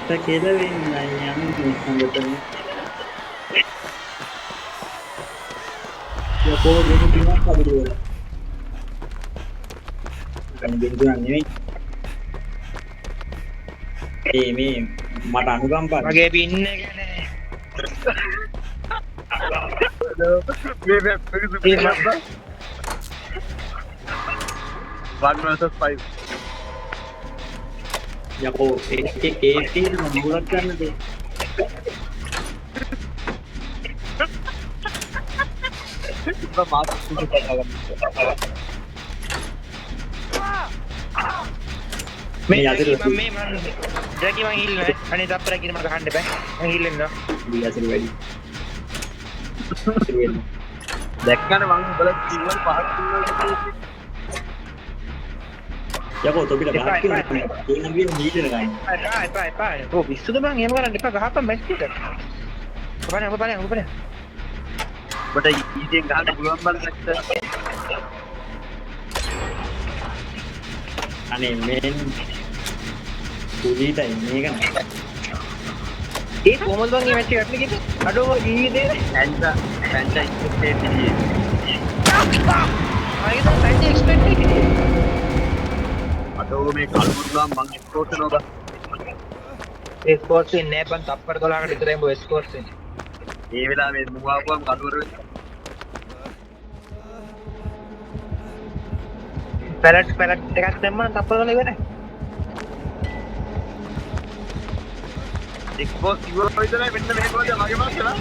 කෙලවෙන්න යන්නේ හොඳටම. යකෝ දෙක තුනක් හදලා. ගන්න දෙක තුනක් නෙවෙයි. මේ මට අනුකම්පා මගේ පින්න එක නෑ. මේ වෙබ් එක සුපිරියි. 1 versus 5. යකෝ ඒ මොනවද ගන්නද? ඉතින් මාත් සුසු කතා කරනවා. මේ අතර මම ජැකි මං හිල් නෑ. අනේ තප්පර කින මම ගහන්න බෑ. මං හිල්ලෙන්නවා. ඊයසර වැඩි. දැක්කනේ මං උඹලා කිව්වල් පහක් කිව්වල් යකෝ තොපිට බහක් කියනවා. ඒ නගින් නීතර ගන්න. එපා. ඔව් විශ්සුද මං එහෙම කරන්න එපා. ගහපන් මැච් එක. ඔබ බලන්න. ඔබට ඊටෙන් ගහන්න පුළුවන් බල අනේ මෙන් පුදීටයි මේක නෑ. ඒ කොහොමද මං මේ මැච් එක ගන්න කිව්වේ? අඩෝ ජීවිතේ පැන්චා ඉස්පෙක්ට් එකේ අයිද පැන්චා එක්ස්පෙක්ට් එකේ. අතෝ මේ කල්මුරුලා මං ස්කෝර් කරනවා. ඒ ස්කෝර්ස් ඉන්නේ නෑ. තප්පර 12කට විතරයි ඔබ ස්කෝර්ස් ඉන්නේ. ඒ වෙලාවේ මුවාවුවම් කල්වර වෙන්න. පැලට් එකක් දැම්මම තප්පර 12 ඉවරයි. එක්ස්පෝස් ඉවර වෙයිදලා මෙන්න මේක වගේ මගේ මාස්ලා.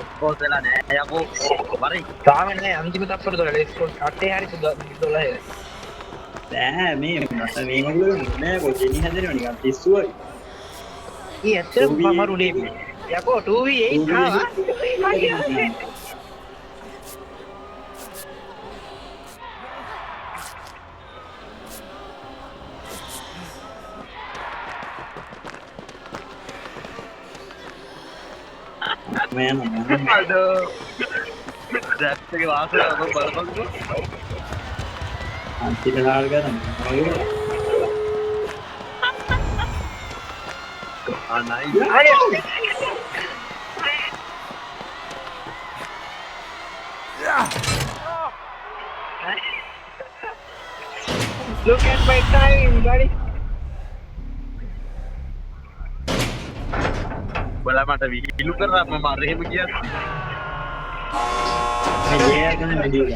එක්ස්පෝස් වෙලා නෑ යකෝ. වරි. තාම නෑ අන්තිම තප්පර 12 ස්කෝර්ස් 8 හරි 12. බෑ මේ මට මේ වගේ නෑ කොහෙනි හැදෙනව නිකන් පිස්සු වගේ. ඊ ඇත්තටම මමරුනේ. යකෝ 2v8 ආවා. මම අඩෝ. දැක්කේ වාසය ඔබ බලපන්කෝ. අන්තිම ලාල් ගන්න. නයි. Look at my time, buddy. බලා මට විහිළු කරා මම අර එහෙම කියත්. මේ ජේ ගන්න විදිය.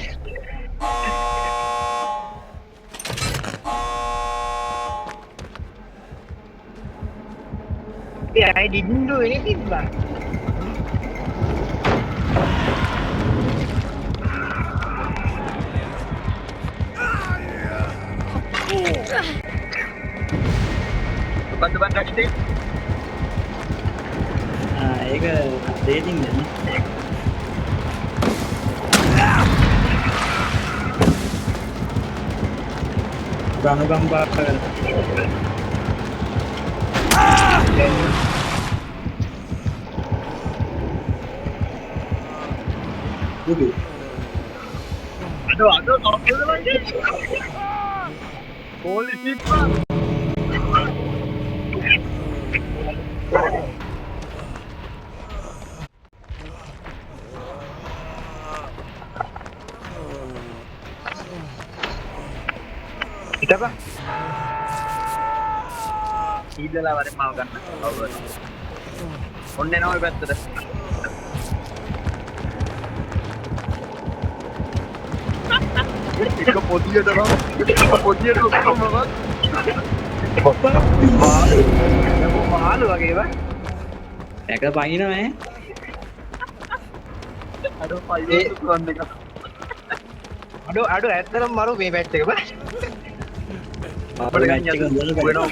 Yeah, I didn't do anything bad. බන්ද රැක්ටේ. ඒක දෙකින් නේ. අනුකම්පා කරන. දුක. අඩෝ කොහොමද? හෝලි ෂිට් බා. Kita ඊදලා වරෙන් මාව ගන්න. අවුරුද්ද. ඔන්නේ නෝ පැත්තට. එක පොදියට ඔක්කොමවත්. මාළු වගේ වා. එක පයින්නවා ඈ. අඩෝ පයින් කරන්න එක. අඩෝ ඇත්තටම මරු මේ බැච් එක බා. අපිට ගන්න යතු වෙනවා.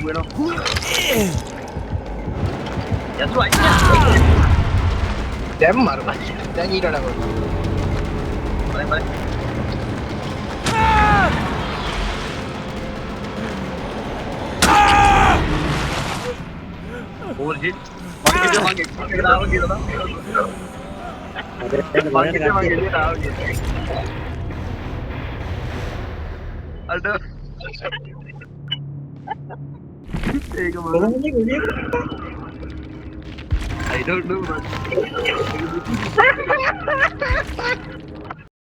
යතු අයියා. දැන් මරු බා. දැන් ඊට වඩා කොහොමද? බලන්න. All hit. මගේ එක්ස්පෙක්ට් කරනවා කියලා. මං හිතුවා මගේ එළියට ආවා කියලා. අඩෝ. ඒක මොකද? කොහොමද ගුලිය? I don't know man.